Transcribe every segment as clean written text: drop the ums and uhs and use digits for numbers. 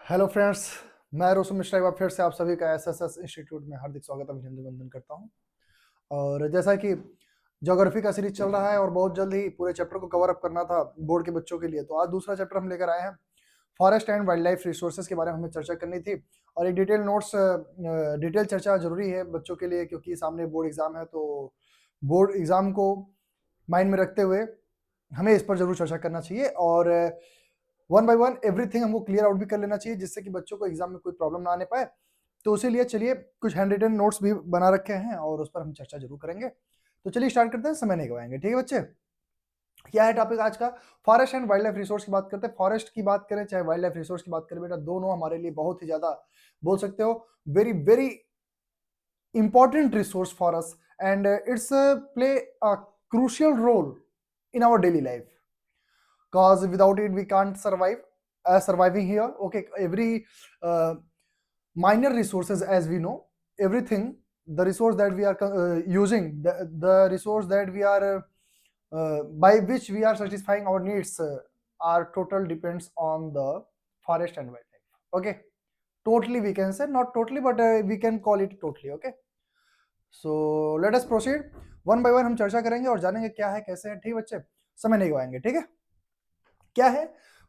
Hello friends, मैं रोशन मिश्रा एक बार फिर से आप सभी का एसएसएस इंस्टीट्यूट में हार्दिक स्वागत अभिनंदन करता हूं। और जैसा कि ज्योग्राफी का सीरीज चल रहा है और बहुत जल्द ही पूरे चैप्टर को कवर अप करना था बोर्ड के बच्चों के लिए, तो आज दूसरा चैप्टर हम लेकर आए हैं। Forest and wild life resources के बारे में हमें चर्चा करनी थी और एक डिटेल चर्चा जरूरी है बच्चों के लिए, क्योंकि सामने बोर्ड एग्जाम है। तो बोर्ड एग्जाम को माइंड में रखते हुए हमें इस पर जरूर चर्चा करना चाहिए और वन बाय वन एवरीथिंग हमको क्लियर आउट भी कर लेना चाहिए, जिससे कि बच्चों को एग्जाम में कोई प्रॉब्लम ना आने पाए। तो उसी लिए चलिए कुछ हैंड रिटन नोट्स भी बना रखे हैं और उस पर हम चर्चा जरूर करेंगे। तो चलिए स्टार्ट करते हैं, समय नहीं गवाएंगे। ठीक है बच्चे, क्या है टॉपिक आज का? Forest and wild life resource की बात करते हैं। फॉरेस्ट की बात करें चाहे वाइल्ड लाइफ रिसोर्स की बात करें, बेटा दोनों हमारे लिए बहुत ही ज्यादा, बोल सकते हो, very very important resource for us, and it's play a crucial role in our daily life, because without it we can't surviving here. Okay, every minor resources, as we know, everything, the resource that we are using, the resource that we are by which we are satisfying our needs, are total depends on the forest and wildlife. Okay, totally we can say, not totally, but we can call it totally. Okay, so let us proceed, one by one हम चर्चा करेंगे और जानेंगे क्या है कैसे है। ठीक बच्चे, समय नहीं गवाएंगे। ठीक है, क्या है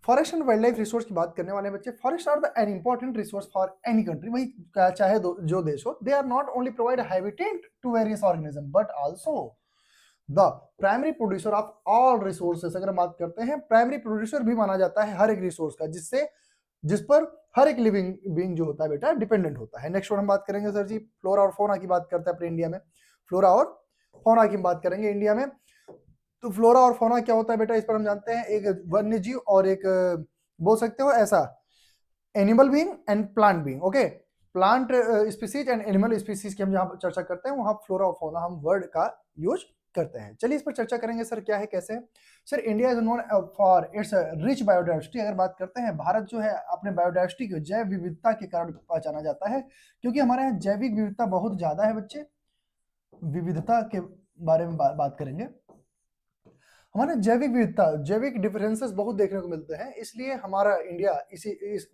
forest and wild life resource की बात करने वाले बच्चे। Forest are the an important resource for any country, वही चाहे जो देश हो। They are not only provide habitat to various organism but also the primary producer of all resources. अगर हम बात करते हैं, प्राइमरी प्रोड्यूसर भी माना जाता है हर एक रिसोर्स का, जिस पर हर एक लिविंग बीइंग जो होता है बेटा डिपेंडेंट होता है। नेक्स्ट हम बात करेंगे सर जी, फ्लोरा और फौना की बात करते हैं अपने इंडिया में। फ्लोरा और फौना की बात करेंगे इंडिया में। तो फ्लोरा और फौना क्या होता है बेटा, इस पर हम जानते हैं, एक वन्य जीव और एक बोल सकते हो ऐसा animal being and plant being. Okay, plant species and animal species की हम जहां चर्चा करते हैं वहां फ्लोरा और फौना हम वर्ड का यूज करते हैं। चलिए इस पर चर्चा करेंगे सर, क्या है कैसे है। Sir India is known for its rich biodiversity. अगर बात करते हैं, भारत जो है अपने बायोडाइवर्सिटी की, जैव विविधता के कारण पहचाना जाता है, क्योंकि हमारे यहाँ जैविक विविधता बहुत ज्यादा है बच्चे। विविधता के बारे में बात करेंगे, हमारे जैविक विविधता, जैविक डिफरेंसेस बहुत देखने को मिलते हैं, इसलिए हमारा इंडिया इस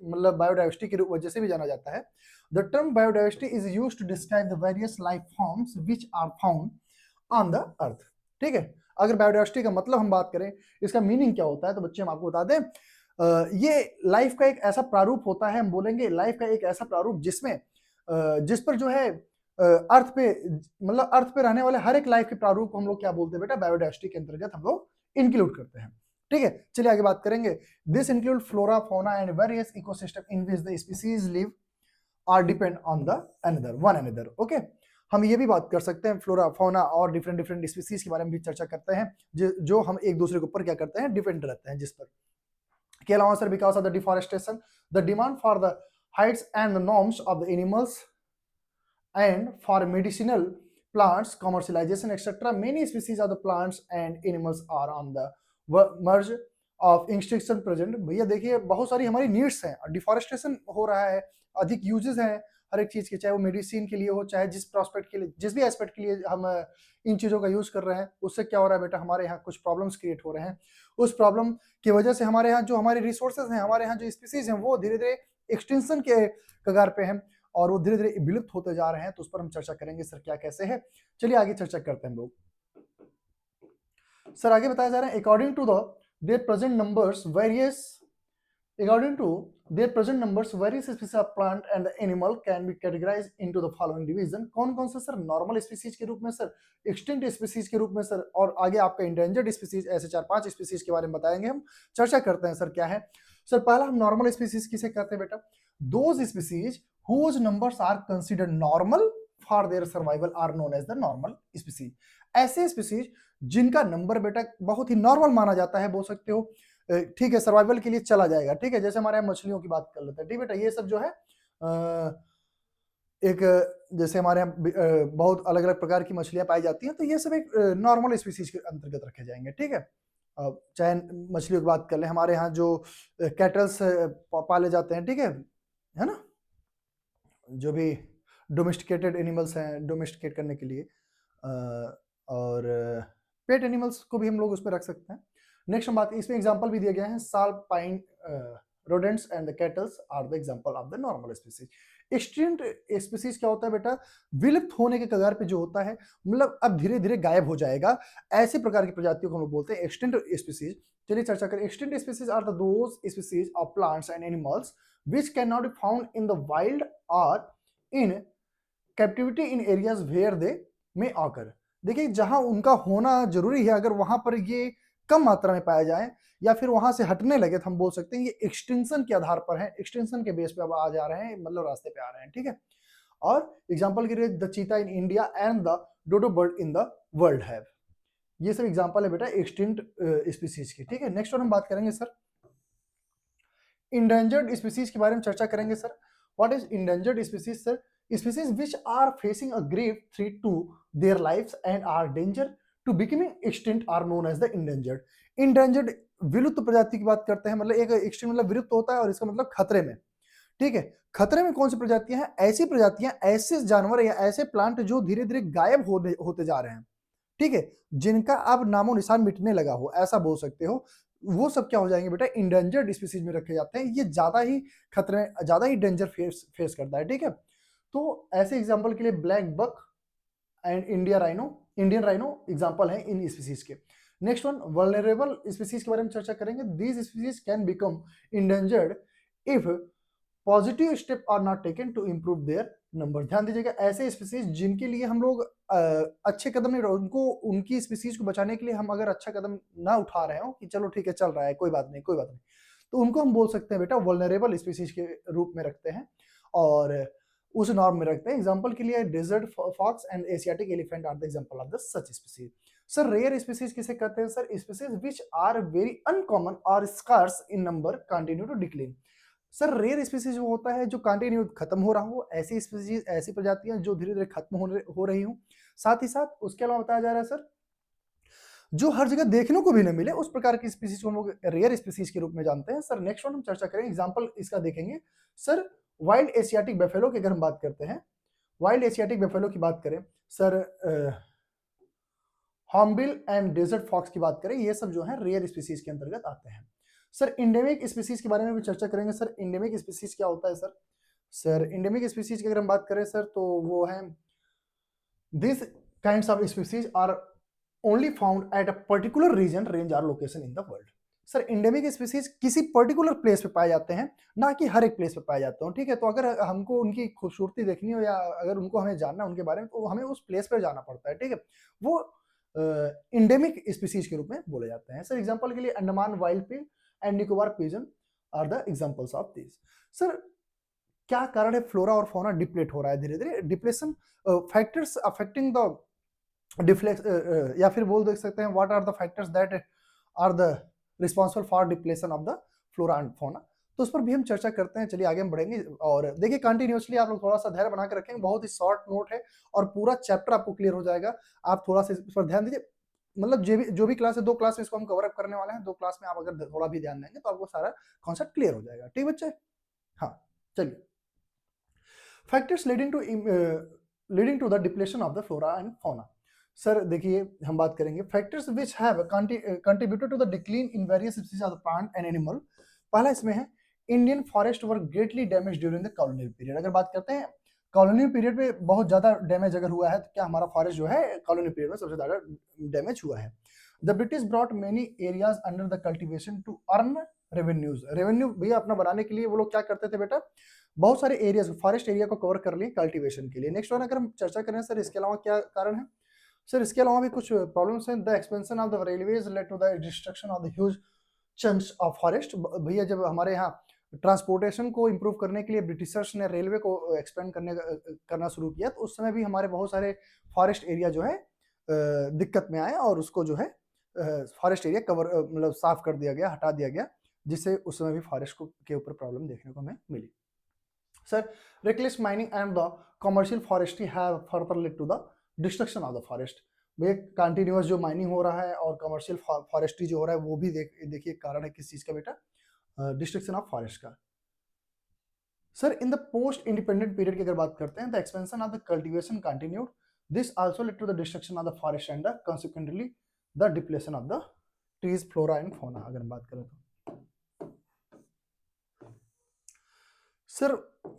मतलब बायोडाइवर्सिटी की वजह से भी जाना जाता है। The term biodiversity is used to describe the various life forms which are found on the earth. ठीक है, अगर बायोडाइवर्सिटी का मतलब हम बात करें, इसका मीनिंग क्या होता है, तो बच्चे हम आपको बता दें, ये लाइफ का एक ऐसा प्रारूप होता है, हम बोलेंगे लाइफ का एक ऐसा प्रारूप जिसमें जिस पर जो है अर्थ पे, मतलब अर्थ पे रहने वाले हर एक लाइफ के प्रारूप को हम लोग क्या बोलते हैं बेटा, बायोडाइवर्सिटी के अंतर्गत हम लोग इंक्लूड करते हैं। ठीक है, चलिए आगे बात करेंगे। This include flora fauna and various ecosystem in which the species live or depend on the another one another. Okay, हम ये भी बात कर सकते हैं, फ्लोरा फौना और डिफरेंट डिफरेंट स्पीसीज के बारे में भी चर्चा करते हैं, जो हम एक दूसरे के ऊपर क्या करते हैं, डिपेंड रहते हैं जिस पर। के अलावा sir, because of the deforestation, the demand for the Heights and the norms of the animals and for medicinal plants commercialization etc, many species of the plants and animals are on the merge of extinction present। भैया देखिए बहुत सारी हमारी needs हैं, deforestation हो रहा है, अधिक यूजेस हैं हर एक चीज के, चाहे वो मेडिसिन के लिए हो, चाहे जिस प्रोस्पेक्ट के लिए, जिस भी एस्पेक्ट के लिए हम इन चीजों का यूज कर रहे हैं, उससे क्या हो रहा है बेटा, हमारे यहाँ कुछ प्रॉब्लम्स क्रिएट हो रहे हैं। उस प्रॉब्लम की वजह से हमारे यहाँ जो हमारे रिसोर्सेज हैं, हमारे यहाँ जो स्पीसीज हैं, वो धीरे धीरे एक्सटेंशन के कगार पे हैं और वो धीरे धीरे विलुप्त होते जा रहे हैं। तो उस पर हम चर्चा करेंगे सर, क्या कैसे है। चलिए आगे चर्चा करते हैं हम लोग। सर आगे बताया जा रहा है, according to their present numbers various species of plant and animal can be categorized into the following division। कौन कौन से सर, नॉर्मल स्पीसीज के रूप में सर, एक्सटिंक्ट स्पीसीज के रूप में सर, और आगे आपका इंडेंजर्ड स्पीसीज, ऐसे 4-5 स्पीसीज के बारे में बताएंगे हम। चर्चा करते हैं सर, क्या है सर। पहला हम नॉर्मल स्पीसीज किसे कहते हैं बेटा, those species whose numbers are considered normal for their survival are known as the normal species। ऐसे स्पीसीज जिनका नंबर बेटा बहुत ही नॉर्मल माना जाता है, बोल सकते हो, ठीक है, सर्वाइवल के लिए चला जाएगा। ठीक है, जैसे हमारे यहाँ मछलियों की बात कर लेते हैं। ठीक बेटा, ये सब जो है एक, जैसे हमारे यहाँ बहुत अलग अलग प्रकार की मछलियां पाई जाती हैं, तो ये सब एक नॉर्मल स्पीसीज के अंतर्गत रखे जाएंगे। ठीक है, चाहे मछलियों की बात कर ले, हमारे यहाँ जो कैटल्स पाले जाते हैं, ठीक है ना, जो भी डोमेस्टिकेटेड एनिमल्स हैं, डोमेस्टिकेट करने के लिए, और पेट एनिमल्स को भी हम लोग उसमें रख सकते हैं। नेक्स्ट हम बात, इसमें एग्जांपल भी दिया गया है, साल pine rodents and the cattle are the example of the normal species. Extinct species क्या होता है बेटा, विलुप्त होने के कगार पे जो होता है, मतलब अब धीरे धीरे गायब हो जाएगा, ऐसे प्रकार की प्रजातियों को हम लोग बोलते हैं एक्सटिंक्ट स्पीसीज। चलिए चर्चा करें। Extinct species are the those species of plants and animals which cannot be found in the wild or in captivity in areas where they may occur। देखिए जहां उनका होना जरूरी है, अगर वहां पर ये कम मात्रा में पाया जाए या फिर वहां से हटने लगे तो हम बोल सकते हैं ये एक्सटेंशन के आधार पर है, एक्सटेंशन के बेस पे अब आ जा रहे हैं, मतलब रास्ते पे आ रहे हैं, ठीक है। और एग्जांपल के लिए the cheetah in India and the dodo bird in the world have, ये सब एग्जांपल है बेटा एक्सटिंक्ट स्पीसीज की, ठीक है। नेक्स्ट और हम बात करेंगे सर इंडेंजर्ड स्पीसीज के बारे में चर्चा करेंगे sir. What is endangered species sir? Species which are facing a grave threat to their lives and are danger to becoming extinct are known as the endangered। endangered विलुप्त प्रजाति की बात करते हैं, मतलब एक extinct मतलब विलुप्त होता है और इसका मतलब खतरे में, ठीक है। खतरे में कौन सी प्रजातियां हैं? ऐसी प्रजातियां, ऐसे जानवर या ऐसे प्लांट जो धीरे धीरे गायब होते जा रहे हैं, ठीक है, जिनका अब नामो निशान मिटने लगा हो, ऐसा बोल सकते हो, वो सब क्या हो जाएंगे बेटा, इंडेंजर्ड स्पीसीज में रखे जाते हैं। ये ज्यादा ही खतरे, ज्यादा ही डेंजर फेस करता है, ठीक है। तो ऐसे एग्जांपल के लिए black buck and Indian rhino example है इन स्पीसीज के। नेक्स्ट वन वल्नरेबल स्पीसीज के बारे में चर्चा करेंगे। These species can become endangered if positive step are not taken to improve their number. ध्यान दीजिएगा, ऐसे स्पीसीज जिनके लिए हम लोग अच्छे कदम नहीं, उनको उनकी स्पीसीज को बचाने के लिए हम अगर अच्छा कदम ना उठा रहे हो कि चलो ठीक है चल रहा है कोई बात नहीं कोई बात नहीं, तो उनको हम बोल सकते हैं बेटा वल्नरेबल स्पीसीज के रूप में रखते हैं और उस नॉर्म में रखते हैं। एग्जांपल के लिए desert fox and Asiatic elephant are the example of the such species. Sir rare species किसे कहते हैं sir? Species which are very uncommon और scarce in number continue to decline. Sir rare species वो होता है जो कंटिन्यू खत्म हो रहा हो, ऐसी स्पीसीज, ऐसी प्रजातियां जो धीरे धीरे खत्म हो रही हो। साथ ही साथ उसके अलावा बताया जा रहा है सर जो हर जगह देखने को भी न मिले, उस प्रकार की स्पीसीज को हम लोग रेयर स्पीसीज के रूप में जानते हैं। सर नेक्स्ट वन हम चर्चा करें, एग्जांपल इसका देखेंगे सर वाइल्ड एशियाटिक बेफेलो की अगर हम बात करते हैं, वाइल्ड एशियाटिक बेफेलो की बात करें sir, hornbill and desert fox की बात करें, ये सब जो है रेयर स्पीसीज के अंतर्गत आते हैं। सर इंडेमिक स्पीसीज के बारे में भी चर्चा करेंगे। सर इंडेमिक स्पीसीज क्या होता है सर? सर इंडेमिक स्पीसीज की अगर हम बात करें सर तो वो है this kinds of species are only found at a particular region, range और location in the world. Sir endemic species किसी पर्टिकुलर प्लेस पे पाए जाते हैं, ना कि हर एक प्लेस पे पाए जाते हो, ठीक है। तो अगर हमको उनकी खूबसूरती देखनी हो या अगर उनको हमें जानना उनके बारे में, तो हमें उस प्लेस पर जाना पड़ता है, ठीक है। वो इंडेमिक स्पीसीज के रूप में बोले जाते हैं। सर एग्जांपल के लिए Andaman wild pig and Nicobar pigeon are the examples of this. Sir क्या कारण है फ्लोरा और फौना डिप्लेट हो रहा है धीरे धीरे? Depletion factors affecting the deflex, या फिर बोल देख सकते हैं what are the factors that are the responsible for depletion of the flora and fauna, तो उस पर भी हम चर्चा करते हैं। चलिए आगे हम बढ़ेंगे और देखिए कंटिन्यूसली आप लोग थोड़ा सा धैर्य बना के रखेंगे, बहुत ही शॉर्ट नोट है और पूरा चैप्टर आपको क्लियर हो जाएगा। आप थोड़ा सा इस पर ध्यान दीजिए, मतलब जो भी क्लास है, 2 क्लास में इसको हम कवर अप करने वाले हैं, 2 क्लास में आप अगर थोड़ा भी ध्यान देंगे तो आपको सारा कॉन्सेप्ट क्लियर हो जाएगा, ठीक बच्चे। हाँ चलिए, factors leading to the depletion of the flora and fauna. Sir देखिए हम बात करेंगे factors which have contributed to the decline in various species of the plant and animal. पहला इसमें है Indian forest were greatly damage during the colonial period. अगर बात करते हैं कॉलोनियल पीरियड में बहुत ज्यादा डैमेज अगर हुआ है, तो क्या हमारा फॉरेस्ट जो है कॉलोनियल पीरियड में सबसे ज्यादा डैमेज हुआ है। The British brought many areas under the cultivation to earn revenues. Revenue भैया अपना बनाने के लिए वो लोग क्या करते थे बेटा, बहुत सारे एरियाज फॉरेस्ट एरिया को कवर कर लिए कल्टीवेशन के लिए। नेक्स्ट वन अगर हम चर्चा करें सर इसके अलावा क्या कारण है? सर इसके अलावा भी कुछ प्रॉब्लम्स हैं। The expansion of the railways led to the destruction of the huge chunks of forest. भैया जब हमारे यहाँ ट्रांसपोर्टेशन को इंप्रूव करने के लिए ब्रिटिशर्स ने रेलवे को एक्सपेंड करना शुरू किया, तो उस समय भी हमारे बहुत सारे फॉरेस्ट एरिया जो है दिक्कत में आए और उसको जो है फॉरेस्ट एरिया कवर मतलब साफ कर दिया गया, हटा दिया गया, जिससे उस समय भी फॉरेस्ट के ऊपर प्रॉब्लम देखने को हमें मिली। Sir, reckless mining and the commercial forestry have further led to the destruction of the forest। भैया कंटिन्यूअस जो माइनिंग हो रहा है और कमर्शियल फॉरेस्ट्री जो हो रहा है वो भी देखिए कारण है किस चीज का बेटा, डिस्ट्रक्शन ऑफ फॉरेस्ट का। Sir in the post independent period की अगर बात करते हैं, the expansion of the cultivation continued, this also led to the destruction of the forest and the consequently the depletion of the trees, flora and fauna. अगर हम बात करें तो sir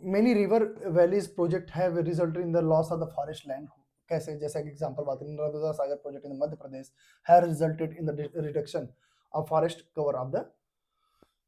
many river valleys project have resulted in the loss of the forest land. कैसे? जैसे कि example बात करें, Narmada Sagar project in Madhya Pradesh have resulted in the reduction of forest cover of the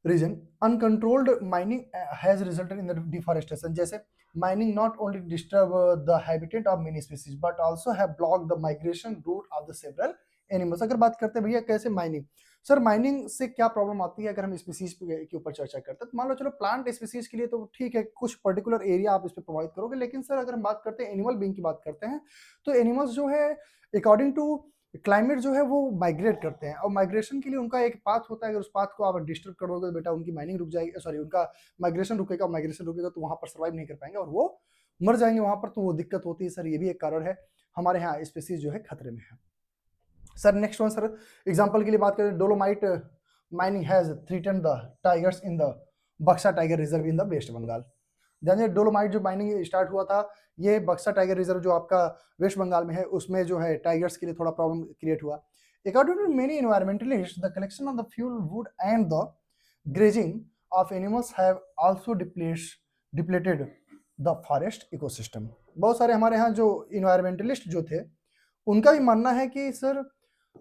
region. Uncontrolled mining has resulted in the deforestation. जैसे mining not only disturb the habitat of many species but also have block the migration route of the several animals. अगर बात करते हैं भैया कैसे mining, sir mining से क्या problem आती है अगर हम स्पीसीज के ऊपर चर्चा करते हैं तो मान लो चलो प्लांट स्पीसीज के लिए तो ठीक है, कुछ पर्टिकुलर एरिया आप इस पे प्रोवाइड करोगे, लेकिन सर अगर हम बात करते हैं एनिमल बीइंग की बात करते हैं तो एनिमल्स जो है अकॉर्डिंग टू क्लाइमेट जो है वो माइग्रेट करते हैं और माइग्रेशन के लिए उनका एक पाथ होता है। अगर उस पाथ को आप डिस्टर्ब करोगे तो बेटा उनकी माइनिंग रुक जाएगी, सॉरी उनका माइग्रेशन रुकेगा, माइग्रेशन रुकेगा तो वहां पर सर्वाइव नहीं कर पाएंगे और वो मर जाएंगे वहां पर, तो वो दिक्कत होती है सर। ये भी एक कारण है हमारे यहाँ स्पीसीज जो है खतरे में है। Sir next one sir, example के लिए बात करें, dolomite mining has threatened the tigers in the Buxa tiger reserve in the West Bengal. जानिए डोलोमाइट जो माइनिंग स्टार्ट हुआ था, ये बक्सा टाइगर रिजर्व जो आपका वेस्ट बंगाल में है उसमें जो है टाइगर्स के लिए थोड़ा प्रॉब्लम क्रिएट हुआ। According to many environmentalist the collection of the fuel wood and the grazing of animals have also depleted the forest ecosystem. बहुत सारे हमारे यहाँ जो इन्वायरमेंटलिस्ट जो थे उनका भी मानना है कि सर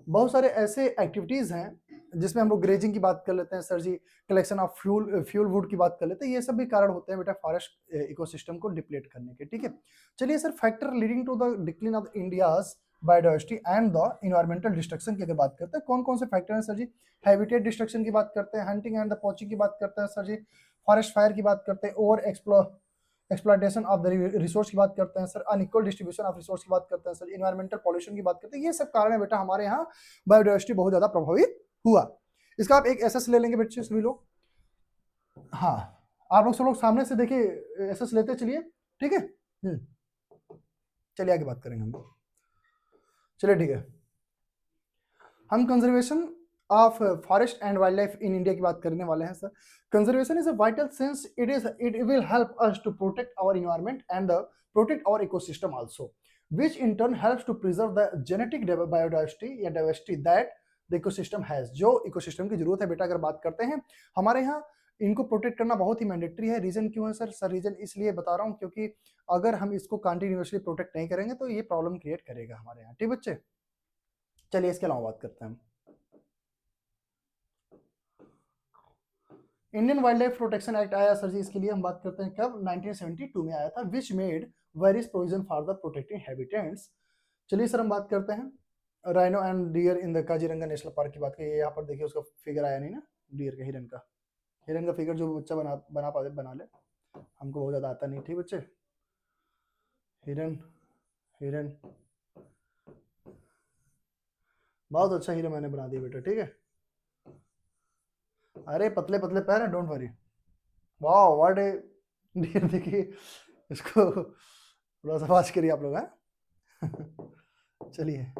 बहुत सारे ऐसे एक्टिविटीज हैं जिसमें हम लोग ग्रेजिंग की बात कर लेते हैं sir ji, collection of fuel wood की बात कर लेते हैं, ये सब भी कारण होते हैं बेटा फॉरेस्ट इकोसिस्टम को डिप्लीट करने के। ठीक है, चलिए sir factor leading to the decline of India's biodiversity and the environmental destruction की अगर बात करते हैं, कौन कौन से फैक्टर हैं सर जी? हैबिटेट डिस्ट्रक्शन की बात करते हैं, हंटिंग एंड द पॉचिंग की बात करते हैं सर जी, फॉरेस्ट फायर की बात करते हैं, over exploitation of the resource की बात करते हैं sir, unequal distribution of resource की बात करते हैं सर, इन्वायरमेंटल पॉल्यूशन की बात करते हैं। ये सब कारण है बेटा हमारे यहाँ बायोडाइवर्सिटी बहुत ज्यादा प्रभावित हुआ। इसका आप एक एसएस ले लेंगे बच्चे सभी लोग। हाँ, आप लोग सब लोग सामने से देखिए एसएस लेते चलिए, ठीक है। चलिए आगे बात करेंगे हम। चलिए ठीक है, हम conservation of forest and wild life in India की बात करने वाले हैं sir. Conservation is a vital since it will help us to protect our environment and protect our ecosystem also, which in turn helps to preserve the genetic biodiversity या diversity that the ecosystem has। जो ecosystem की जरूरत है बेटा अगर बात करते हैं हमारे यहाँ इनको प्रोटेक्ट करना बहुत ही मैंडेटरी है। रीजन क्यों है सर? सर रीजन इसलिए बता रहा हूँ क्योंकि अगर हम इसको कंटिन्यूसली प्रोटेक्ट नहीं करेंगे तो ये प्रॉब्लम क्रिएट करेगा हमारे यहाँ। ठीक बच्चे, चलिए इसके अलावा बात करते हैं हम। Indian wild life protection act आया सर जी, इसके लिए हम बात करते हैं कब? 1972 में आया था, which made various provision for the protecting habitats. चलिए सर हम बात करते हैं rhino and deer in the Kaziranga national park की बात करिए। यहाँ पर देखिए उसका फिगर आया नहीं ना, डियर का, हिरन का फिगर जो बच्चा बना ले, हमको बहुत ज्यादा आता नहीं। ठीक बच्चे, हिरन हिरन बहुत अच्छा हिरन मैंने बना दिया बेटा, ठीक है। अरे पतले पतले पैर हैं, डोंट वरी। वाह व्हाट ए डियर, देखिए इसको थोड़ा सा वाच करिए आप लोग हैं। चलिए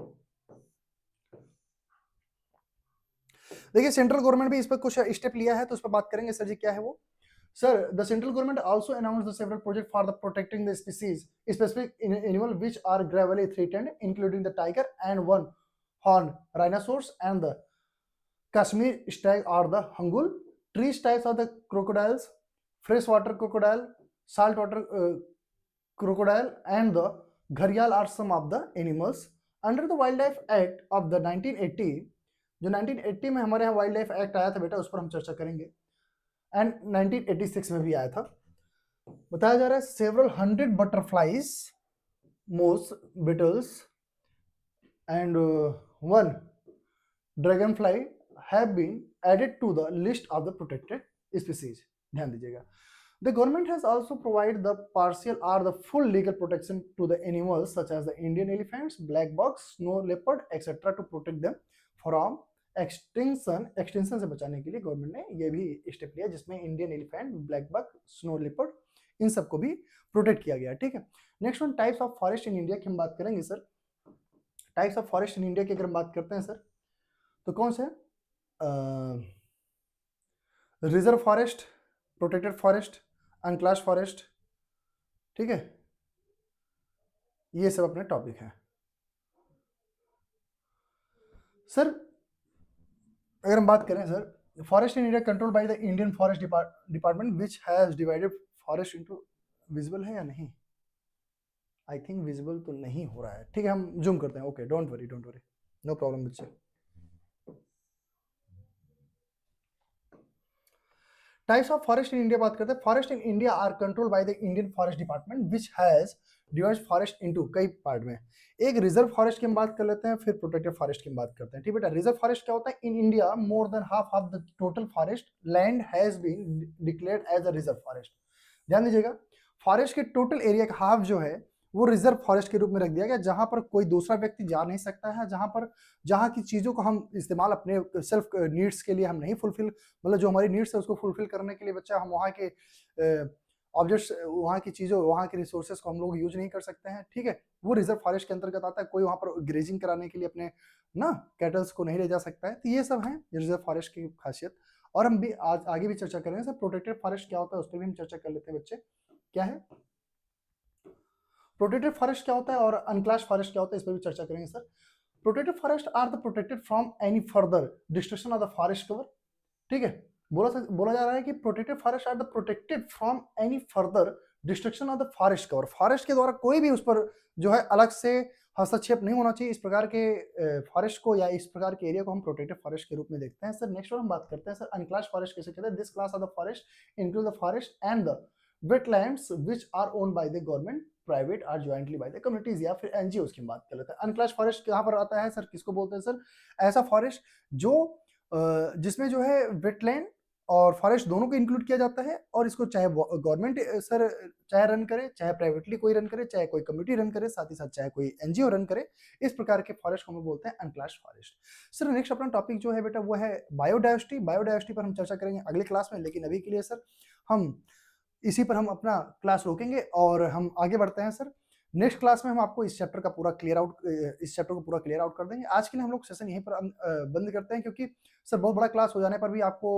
देखिए सेंट्रल गवर्नमेंट भी इस पर कुछ स्टेप लिया है तो उस पर बात करेंगे सर जी। क्या है वो? Sir, the central government also announced the several projects for the protecting the species, specific animal which are gravely threatened, including the tiger and one horn rhinoceros and the Kashmir stag or the hangul. Tree types are the crocodiles, freshwater crocodile, saltwater crocodile, and the gharial are some of the animals. Under the Wildlife Act of the 1980, जो 1980 में हमारे यहाँ wild life act आया था बेटा, उस पर हम चर्चा करेंगे। एंड 1986 में भी आया था। बताया जा रहा है several hundred butterflies, moths, beetles and one dragonfly have been added to the list of the protected species. ध्यान दीजिएगा। The government has also provided the partial or the full legal protection to the animals such as the Indian elephants, black bucks, snow leopard, etc. to protect them from extension से बचाने के लिए government ने ये भी step लिया जिसमें Indian elephant, black buck, snow leopard इन सबको भी प्रोटेक्ट किया गया। ठीक है, next one types of forest in India की हम बात करेंगे सर। Types of forest in India की अगर हम बात करते हैं सर तो कौन से? Reserve forest, protected forest, unclassed forest. ठीक है, ये सब अपने टॉपिक है सर। अगर हम बात करें sir, forest in India control by the Indian forest department which has divided forest into visible है या नहीं? आई थिंक विजिबल तो नहीं हो रहा है। ठीक है, हम जूम करते हैं। Okay, don't worry, no problem बच्चे। Types of forest in India बात करते हैं। Forest in India are control by the Indian forest department which has divide forest into कई पार्ट में। एक रिजर्व फॉरेस्ट की हम बात कर लेते हैं, फिर प्रोटेक्टेड फॉरेस्ट की हम बात करते हैं। ठीक बेटा, रिजर्व फॉरेस्ट क्या होता है? In India more than half of the total forest land has been declared as a reserve forest. ध्यान दीजिएगा, फॉरेस्ट के टोटल एरिया का हाफ जो है वो रिजर्व फॉरेस्ट के रूप में रख दिया गया, जहां पर कोई दूसरा व्यक्ति जा नहीं सकता है, जहां की चीजों को हम इस्तेमाल अपने सेल्फ नीड्स के लिए हम नहीं फुलफिल, मतलब जो हमारी नीड्स है उसको फुलफिल करने के लिए बच्चा हम वहाँ के ऑब्जेक्ट्स, वहाँ की चीज़ों, वहाँ के रिसोर्सेज को हम लोग यूज नहीं कर सकते हैं। ठीक है, वो रिजर्व फॉरेस्ट के अंतर्गत आता है। कोई वहाँ पर ग्रेजिंग कराने के लिए अपने ना कैटल्स को नहीं ले जा सकता है। तो ये सब है रिजर्व फॉरेस्ट की खासियत। और हम भी आज आगे भी चर्चा करेंगे सर, प्रोटेक्टेड फॉरेस्ट क्या होता है उस पर भी हम चर्चा कर लेते हैं बच्चे। क्या है प्रोटेक्टेड फॉरेस्ट, क्या होता है, और अनक्लास फॉरेस्ट क्या होता है, इस पर भी चर्चा करेंगे sir. Protected forest are the protected from any further destruction of the forest cover. ठीक है, बोला जा रहा है कि protected forest are the protected from any further destruction of the forest cover. Forest के द्वारा कोई भी उस पर जो है अलग से हस्तक्षेप नहीं होना चाहिए। इस प्रकार के फॉरेस्ट को या इस प्रकार के एरिया को हम प्रोटेक्टेड फॉरेस्ट के रूप में देखते हैं। सर नेक्स्ट और हम बात करते हैं सर अनक्लास फॉरेस्ट कैसे कहते हैं। This class of the forest include the forest and the wetlands which are owned by the government, private or jointly by the communities या फिर एनजीओ की बात कर लेते हैं। अनक्लास फॉरेस्ट कहाँ पर आता है सर, किसको बोलते हैं सर? ऐसा फॉरेस्ट जो जिसमें जो है वेटलैंड और फॉरेस्ट दोनों को इंक्लूड किया जाता है, और इसको चाहे गवर्नमेंट सर चाहे रन करे, चाहे प्राइवेटली कोई रन करे, चाहे कोई कम्युनिटी रन करे, साथ ही साथ चाहे कोई एनजीओ रन करे, इस प्रकार के फॉरेस्ट को हम बोलते हैं अनक्लास फॉरेस्ट। सर नेक्स्ट अपना टॉपिक जो है बेटा वो है बायोडाइवर्सिटी। बायोडाइवर्सिटी पर हम चर्चा करेंगे अगले क्लास में, लेकिन अभी के लिए सर हम इसी पर हम अपना क्लास रोकेंगे और हम आगे बढ़ते हैं सर। नेक्स्ट क्लास में हम आपको इस चैप्टर को पूरा क्लियर आउट कर देंगे। आज के लिए हम लोग सेशन यहीं पर बंद करते हैं, क्योंकि सर बहुत बड़ा क्लास हो जाने पर भी आपको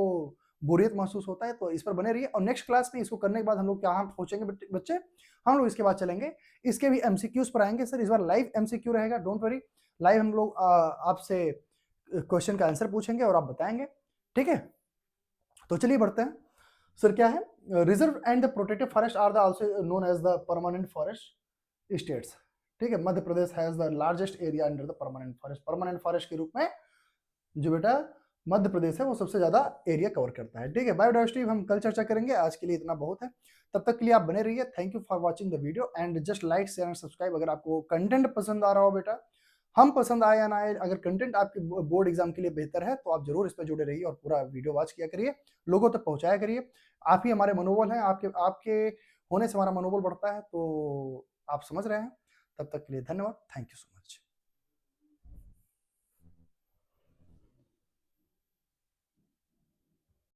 बोरियत महसूस होता है, तो इस पर बने रहिए। और नेक्स्ट क्लास में इसको करने के बाद हम लोग क्या पहुंचेंगे बच्चे, हम लोग इसके बाद चलेंगे, इसके भी एमसीक्यूज पर आएंगे सर। इस बार लाइव एमसीक्यू रहेगा, डोंट वरी। लाइव हम लोग आपसे क्वेश्चन का आंसर पूछेंगे और आप बताएंगे। ठीक है, तो चलिए बढ़ते हैं सर। क्या है, reserve and the protected forest are the also known as the permanent forest states. ठीक है, Madhya Pradesh has the largest area under the permanent forest. Permanent forest के रूप में जो बेटा मध्य प्रदेश है वो सबसे ज्यादा एरिया कवर करता है। ठीक है, बायोडाइवर्सिटी हम कल चर्चा करेंगे, आज के लिए इतना बहुत है। तब तक के लिए आप बने रहिए। Thank you for watching the video and just like share and subscribe अगर आपको कंटेंट पसंद आ रहा हो बेटा। हम पसंद आए या ना आए, अगर कंटेंट आपके बोर्ड एग्जाम के लिए बेहतर है तो आप जरूर इस पर जुड़े रहिए और पूरा वीडियो वॉच किया करिए, लोगों तक पहुंचाया करिए। आप ही हमारे मनोबल हैं, आपके आपके होने से हमारा मनोबल बढ़ता है, तो आप समझ रहे हैं। तब तक के लिए धन्यवाद, थैंक यू सो मच।